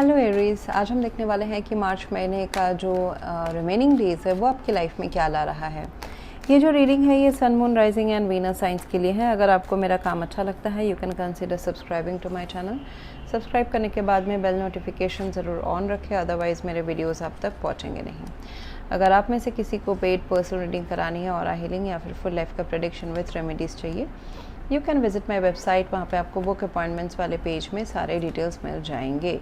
Hello Aries, आज हम देखने वाले हैं कि मार्च महीने का जो रिमेनिंग डेज है वो आपकी लाइफ में क्या ला रहा है। ये जो रीडिंग है ये sun, moon, rising and Venus science के लिए है। अगर आपको मेरा काम अच्छा लगता है you can consider subscribing to my channel. Subscribe करने के बाद में बेल नोटिफिकेशन ज़रूर ऑन रखें, अदरवाइज़ मेरे वीडियोज़ आप तक पहुँचेंगे नहीं। अगर आप में से किसी को पेड पर्सनल रीडिंग करानी है, ऑरा हीलिंग या फिर फुल लाइफ का प्रेडिक्शन विथ रेमेडीज़ चाहिए, you can visit my website. वहाँ पे आपको बुक अपॉइंटमेंट्स वाले पेज में सारे डिटेल्स मिल जाएंगे।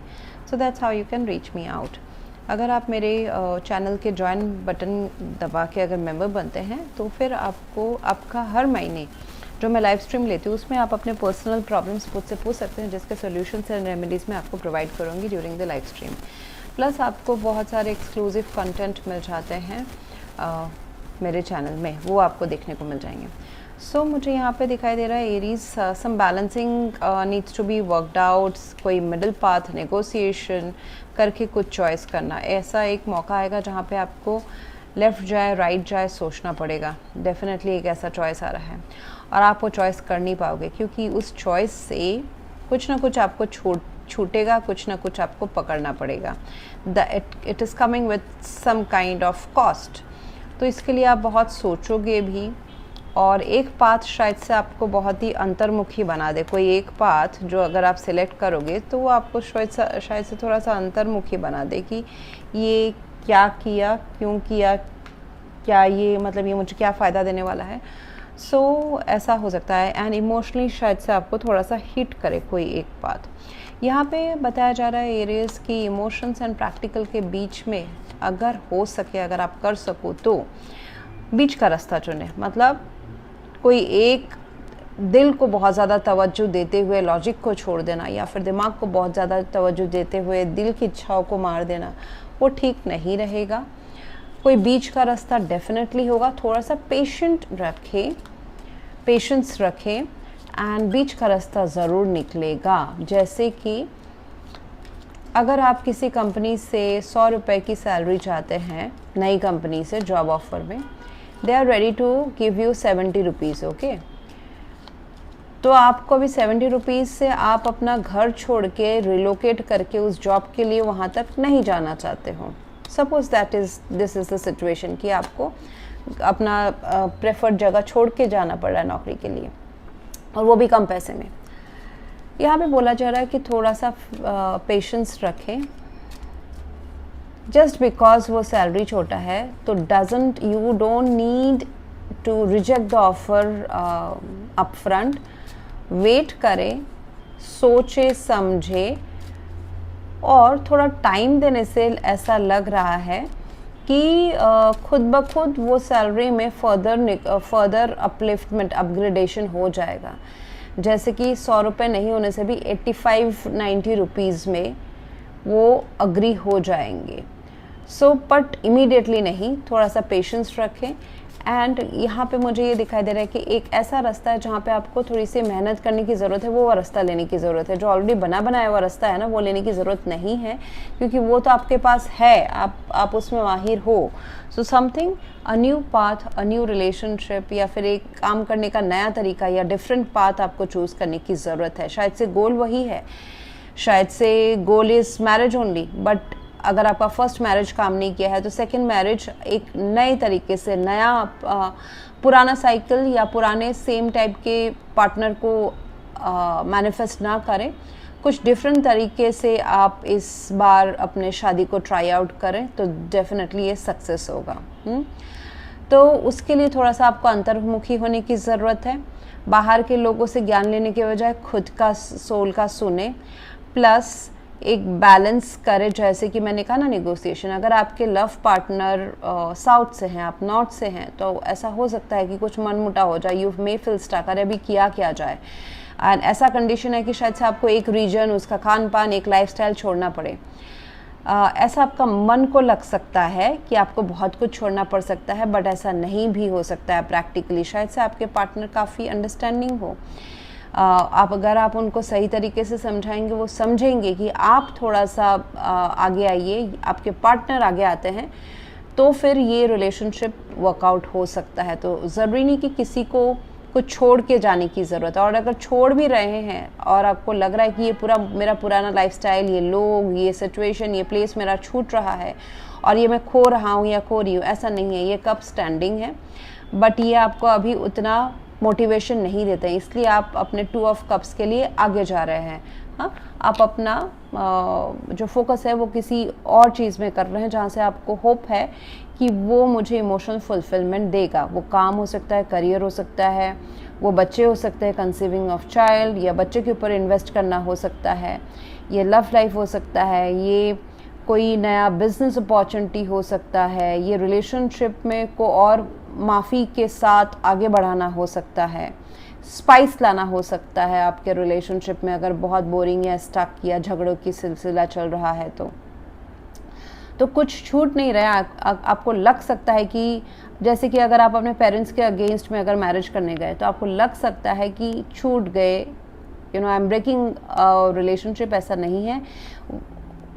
So that's how you can reach me out. अगर आप मेरे चैनल के ज्वाइन बटन दबा के अगर मेंबर बनते हैं तो फिर आपको आपका हर महीने जो मैं लाइव स्ट्रीम लेती हूँ उसमें आप अपने पर्सनल प्रॉब्लम्स मुझसे पूछ सकते हैं, जिसके सोल्यूशंस एंड रेमेडीज़ मैं आपको प्रोवाइड करूँगी during the live stream. Plus आपको बहुत सारे एक्सक्लूसिव कंटेंट मिल जाते हैं मेरे चैनल में, वो आपको देखने को मिल जाएंगे। सो मुझे यहाँ पे दिखाई दे रहा है Aries, some balancing needs to be worked out. कोई मिडिल पाथ नेगोशिएशन करके कुछ चॉइस करना, ऐसा एक मौका आएगा जहाँ पे आपको लेफ़्ट जाए राइट जाए सोचना पड़ेगा। डेफिनेटली एक ऐसा चॉइस आ रहा है और आप वो चॉइस कर नहीं पाओगे, क्योंकि उस चॉइस से कुछ ना कुछ आपको छूटेगा, कुछ ना कुछ आपको पकड़ना पड़ेगा। It is coming with some kind of cost. तो इसके लिए आप बहुत सोचोगे भी, और एक पाथ शायद से आपको बहुत ही अंतर्मुखी बना दे। कोई एक पाथ जो अगर आप सिलेक्ट करोगे तो वो आपको शायद से थोड़ा सा अंतर्मुखी बना दे कि ये क्या किया, क्यों किया, क्या ये मतलब ये मुझे क्या फ़ायदा देने वाला है। सो ऐसा हो सकता है। एंड इमोशनली शायद से आपको थोड़ा सा हिट करे कोई एक बात। यहाँ पे बताया जा रहा है एरियस की इमोशंस एंड प्रैक्टिकल के बीच में अगर हो सके, अगर आप कर सको तो बीच का रास्ता चुने। मतलब कोई एक दिल को बहुत ज़्यादा तवज्जो देते हुए लॉजिक को छोड़ देना, या फिर दिमाग को बहुत ज़्यादा तवज्जो देते हुए दिल की इच्छाओं को मार देना, वो ठीक नहीं रहेगा। कोई बीच का रास्ता डेफिनेटली होगा। थोड़ा सा पेशेंस रखें एंड बीच का रास्ता ज़रूर निकलेगा। जैसे कि अगर आप किसी कंपनी से 100 रुपये की सैलरी चाहते हैं, नई कंपनी से जॉब ऑफर में, they are ready to give you 70 rupees, okay. तो आपको अभी 70 रुपीज़ से आप अपना घर छोड़ के रिलोकेट करके उस जॉब के लिए वहाँ तक नहीं जाना चाहते हो। Suppose this is the situation कि आपको अपना प्रेफर्ड जगह छोड़ के जाना पड़ रहा है नौकरी के लिए, और वो भी कम पैसे में। यहाँ पे बोला जा रहा है कि थोड़ा सा पेशेंस रखें। जस्ट बिकॉज वो सैलरी छोटा है तो you don't need to reject the offer up front. Wait करें, सोचे समझे, और थोड़ा टाइम देने से ऐसा लग रहा है कि खुद ब खुद वो सैलरी में फर्दर अपलिफ्टमेंट अपग्रेडेशन हो जाएगा। जैसे कि 100 रुपये नहीं होने से भी 85-90 रुपीज़ में वो अग्री हो जाएंगे। सो बट इमीडिएटली नहीं, थोड़ा सा पेशेंस रखें। एंड यहाँ पे मुझे ये दिखाई दे रहा है कि एक ऐसा रास्ता है जहाँ पे आपको थोड़ी सी मेहनत करने की ज़रूरत है, वो रास्ता लेने की ज़रूरत है। जो ऑलरेडी बनाया हुआ रास्ता है ना, वो लेने की ज़रूरत नहीं है, क्योंकि वो तो आपके पास है, आप उसमें माहिर हो। So something, a new path, a new relationship, या फिर एक काम करने का नया तरीका या डिफरेंट पाथ आपको चूज़ करने की ज़रूरत है। शायद से गोल वही है, शायद से goal is marriage only, but अगर आपका फर्स्ट मैरिज काम नहीं किया है तो सेकंड मैरिज एक नए तरीके से, नया पुराना साइकिल या पुराने सेम टाइप के पार्टनर को मैनिफेस्ट ना करें। कुछ डिफरेंट तरीके से आप इस बार अपने शादी को ट्राई आउट करें तो डेफिनेटली ये सक्सेस होगा। तो उसके लिए थोड़ा सा आपको अंतर्मुखी होने की ज़रूरत है। बाहर के लोगों से ज्ञान लेने के बजाय खुद का सोल का सुने, प्लस एक बैलेंस करे। जैसे कि मैंने कहा ना, नेगोशिएशन। अगर आपके लव पार्टनर साउथ से हैं, आप नॉर्थ से हैं, तो ऐसा हो सकता है कि कुछ मनमुटाव हो जाए। यू मे फील स्टक, अरे अभी किया जाए। एंड ऐसा कंडीशन है कि शायद से आपको एक रीजन, उसका खान पान, एक लाइफस्टाइल छोड़ना पड़े। ऐसा आपका मन को लग सकता है कि आपको बहुत कुछ छोड़ना पड़ सकता है, बट ऐसा नहीं भी हो सकता है प्रैक्टिकली। शायद से आपके पार्टनर काफ़ी अंडरस्टैंडिंग हो। अगर आप उनको सही तरीके से समझाएंगे, वो समझेंगे कि आप थोड़ा सा आगे आइए, आपके पार्टनर आगे आते हैं, तो फिर ये रिलेशनशिप वर्कआउट हो सकता है। तो ज़रूरी नहीं कि किसी को को छोड़ के जाने की ज़रूरत है। और अगर छोड़ भी रहे हैं और आपको लग रहा है कि ये पूरा मेरा पुराना लाइफस्टाइल, ये लोग, ये सिचुएशन, ये प्लेस मेरा छूट रहा है और ये मैं खो रहा हूँ या खो रही हूँ, ऐसा नहीं है। ये कप स्टैंडिंग है, बट ये आपको अभी उतना मोटिवेशन नहीं देते हैं, इसलिए आप अपने 2 ऑफ कप्स के लिए आगे जा रहे हैं। हाँ, आप अपना जो फोकस है वो किसी और चीज़ में कर रहे हैं जहाँ से आपको होप है कि वो मुझे इमोशनल फुलफिलमेंट देगा। वो काम हो सकता है, करियर हो सकता है, वो बच्चे हो सकते हैं, कंसीविंग ऑफ चाइल्ड, या बच्चे के ऊपर इन्वेस्ट करना हो सकता है, ये लव लाइफ हो सकता है, ये कोई नया बिजनेस अपॉर्चुनिटी हो सकता है, ये रिलेशनशिप में को और माफ़ी के साथ आगे बढ़ाना हो सकता है, स्पाइस लाना हो सकता है आपके रिलेशनशिप में अगर बहुत बोरिंग या स्टक या झगड़ों की सिलसिला चल रहा है तो कुछ छूट नहीं रहा है। आपको लग सकता है कि जैसे कि अगर आप अपने पेरेंट्स के अगेंस्ट में अगर मैरिज करने गए तो आपको लग सकता है कि छूट गए, you know, I am breaking relationship. ऐसा नहीं है।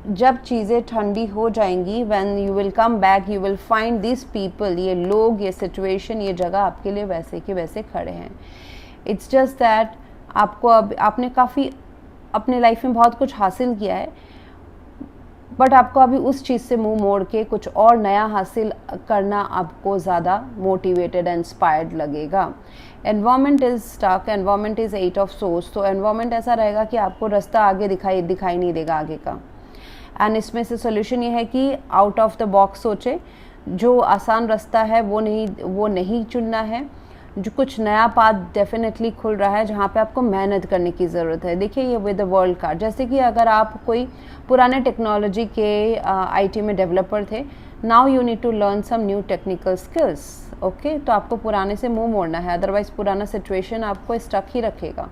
जब चीज़ें ठंडी हो जाएंगी, when you will come back, you will find this people, ये लोग, ये सिचुएशन, ये जगह आपके लिए वैसे के वैसे खड़े हैं। इट्स जस्ट दैट आपको अब आपने काफ़ी अपने लाइफ में बहुत कुछ हासिल किया है, बट आपको अभी उस चीज़ से मुंह मोड़ के कुछ और नया हासिल करना आपको ज़्यादा मोटिवेटेड एंड इंस्पायर्ड लगेगा। Environment is stuck, environment is 8 of source, तो एनवायरनमेंट ऐसा रहेगा कि आपको रास्ता आगे दिखाई नहीं देगा आगे का। एंड इसमें से सोल्यूशन ये है कि आउट ऑफ द बॉक्स सोचे, जो आसान रास्ता है वो नहीं चुनना है। जो कुछ नया पाथ डेफिनेटली खुल रहा है जहाँ पे आपको मेहनत करने की ज़रूरत है। देखिए ये विद द वर्ल्ड कार्ड, जैसे कि अगर आप कोई पुराने टेक्नोलॉजी के आईटी में डेवलपर थे, now you need to learn some new technical skills. Okay, तो आपको पुराने से मुंह मोड़ना है, अदरवाइज पुराना सिचुएशन आपको स्टक ही रखेगा।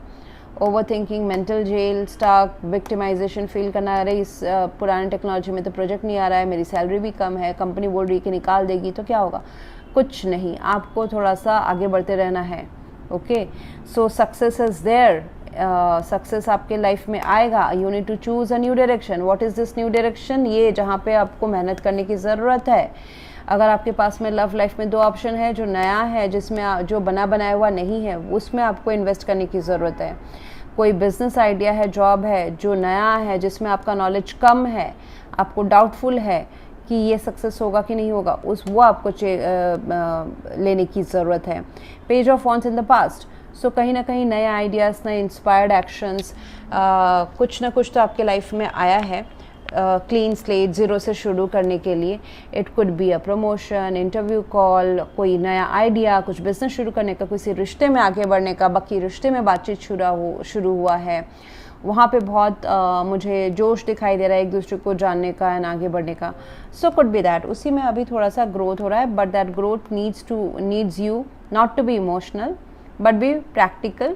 Overthinking, mental jail, stuck, victimisation feel करना, अरे इस पुराने टेक्नोलॉजी में तो प्रोजेक्ट नहीं आ रहा है, मेरी सैलरी भी कम है, कंपनी बोल रही है कि निकाल देगी, तो क्या होगा? कुछ नहीं, आपको थोड़ा सा आगे बढ़ते रहना है। Okay, so success is there, success आपके लाइफ में आएगा। You need to choose a new direction. What is this new direction? ये जहाँ पे आपको मेहनत करने की ज़रूरत है। अगर आपके पास में लव लाइफ में 2 ऑप्शन है, जो नया है, जिसमें जो बना बनाया हुआ नहीं है, उसमें आपको इन्वेस्ट करने की ज़रूरत है। कोई बिजनेस आइडिया है, जॉब है, जो नया है, जिसमें आपका नॉलेज कम है, आपको डाउटफुल है कि ये सक्सेस होगा कि नहीं होगा, वो आपको लेने की ज़रूरत है। Page of once in the past, so कहीं ना कहीं नए आइडियाज़, नए इंस्पायर्ड एक्शंस, कुछ ना कुछ तो आपके लाइफ में आया है क्लीन स्लेट, ज़ीरो से शुरू करने के लिए। It could be a promotion, interview call, कोई नया आइडिया, कुछ बिजनेस शुरू करने का, किसी रिश्ते में आगे बढ़ने का, बाकी रिश्ते में बातचीत शुरू हुआ है, वहाँ पे बहुत मुझे जोश दिखाई दे रहा है एक दूसरे को जानने का एंड आगे बढ़ने का। सो कुड बी दैट उसी में अभी थोड़ा सा ग्रोथ हो रहा है, but that growth needs you not to be emotional but be practical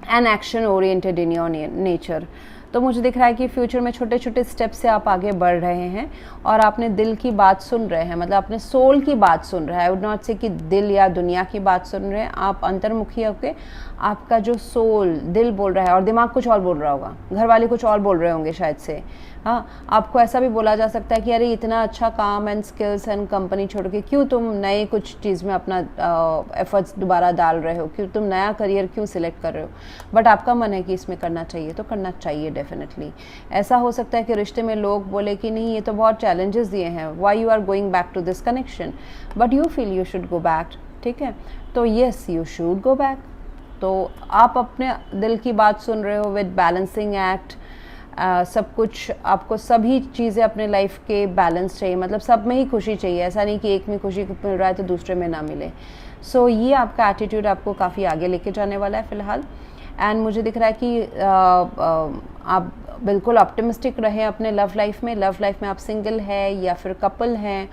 and action oriented in your nature. तो मुझे दिख रहा है कि फ्यूचर में छोटे छोटे स्टेप से आप आगे बढ़ रहे हैं और आपने दिल की बात सुन रहे हैं, मतलब अपने सोल की बात सुन रहे हैं। आई वुड नॉट से कि दिल या दुनिया की बात सुन रहे हैं, आप अंतर्मुखी होकर आपका जो सोल, दिल बोल रहा है और दिमाग कुछ और बोल रहा होगा, घर वाले कुछ और बोल रहे होंगे शायद से। हाँ, आपको ऐसा भी बोला जा सकता है कि अरे इतना अच्छा काम एंड स्किल्स एंड कंपनी छोड़ के क्यों तुम नए कुछ चीज़ में अपना एफर्ट्स दोबारा डाल रहे हो, क्यों तुम नया करियर क्यों सिलेक्ट कर रहे हो, बट आपका मन है कि इसमें करना चाहिए तो करना चाहिए डेफिनेटली। ऐसा हो सकता है कि रिश्ते में लोग बोले कि नहीं ये तो बहुत चैलेंजेस दिए हैं, why you are going back to this connection, but you feel you should go back. ठीक है, तो yes you should go back. तो आप अपने दिल की बात सुन रहे हो विद बैलेंसिंग एक्ट। सब कुछ आपको, सभी चीज़ें अपने लाइफ के बैलेंस चाहिए, मतलब सब में ही खुशी चाहिए, ऐसा नहीं कि एक में खुशी मिल रहा है तो दूसरे में ना मिले। सो ये आपका एटीट्यूड आपको काफ़ी आगे लेके जाने वाला है फ़िलहाल। एंड मुझे दिख रहा है कि आप बिल्कुल ऑप्टिमिस्टिक रहें अपने लव लाइफ में। लव लाइफ में आप सिंगल है या फिर कपल हैं,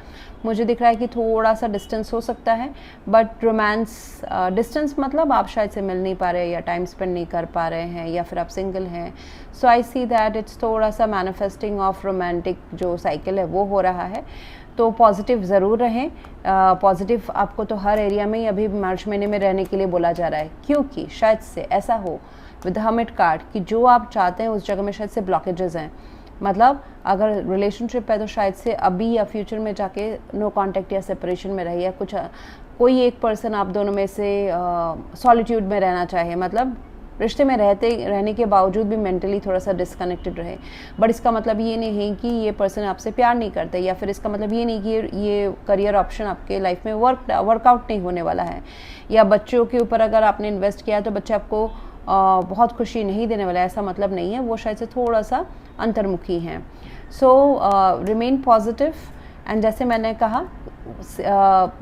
मुझे दिख रहा है कि थोड़ा सा डिस्टेंस हो सकता है, बट रोमांस डिस्टेंस मतलब आप शायद से मिल नहीं पा रहे या टाइम स्पेंड नहीं कर पा रहे हैं या फिर आप सिंगल हैं। सो आई सी दैट इट्स थोड़ा सा मैनिफेस्टिंग ऑफ रोमांटिक जो साइकिल है वो हो रहा है। तो पॉजिटिव ज़रूर रहें। पॉजिटिव आपको तो हर एरिया में ही अभी मार्च महीने में रहने के लिए बोला जा रहा है, क्योंकि शायद से ऐसा हो विद हर्मिट कार्ड कि जो आप चाहते हैं उस जगह में शायद से ब्लॉकेजेस हैं। मतलब अगर रिलेशनशिप है तो शायद से अभी या फ्यूचर में जाके नो कांटेक्ट या सेपरेशन में रहे या कोई एक पर्सन आप दोनों में से सॉलिट्यूड में रहना चाहे, मतलब रिश्ते में रहने के बावजूद भी मेंटली थोड़ा सा डिस्कनेक्टेड रहे, बट इसका मतलब ये नहीं है कि ये पर्सन आपसे प्यार नहीं करते, या फिर इसका मतलब ये नहीं कि ये करियर ऑप्शन आपके लाइफ में वर्कआउट नहीं होने वाला है, या बच्चों के ऊपर अगर आपने इन्वेस्ट किया तो बच्चे आपको बहुत खुशी नहीं देने वाला है, ऐसा मतलब नहीं है, वो शायद से थोड़ा सा अंतर्मुखी हैं। सो रिमेन पॉजिटिव, एंड जैसे मैंने कहा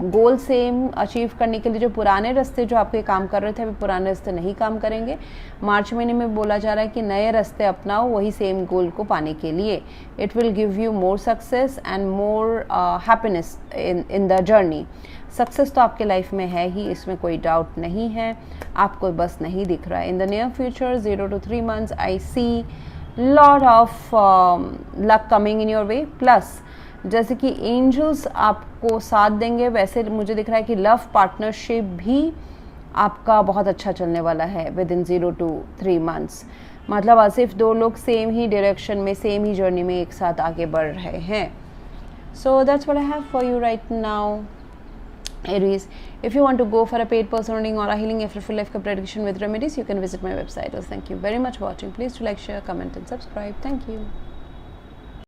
गोल सेम अचीव करने के लिए जो पुराने रास्ते जो आपके काम कर रहे थे, अभी पुराने रास्ते नहीं काम करेंगे। मार्च महीने में बोला जा रहा है कि नए रास्ते अपनाओ वही सेम गोल को पाने के लिए। It will give you more success and more happiness in the journey. Success तो आपके लाइफ में है ही, इसमें कोई डाउट नहीं है, आपको बस नहीं दिख रहा है। In the near future 0 to 3 months I see lot of luck coming in your way. Plus जैसे कि एंजल्स आपको साथ देंगे, वैसे मुझे दिख रहा है कि लव पार्टनरशिप भी आपका बहुत अच्छा चलने वाला है विद इन 0 to 3 months। मतलब सिर्फ दो लोग सेम ही डायरेक्शन में, सेम ही जर्नी में एक साथ आगे बढ़ रहे हैं। So that's what I have for you right now Aries. If you want to go for a paid personal reading or a healing after full life prediction with remedies, you can visit my website. Thank you very much for watching. Please do like, share, comment and subscribe. Thank you.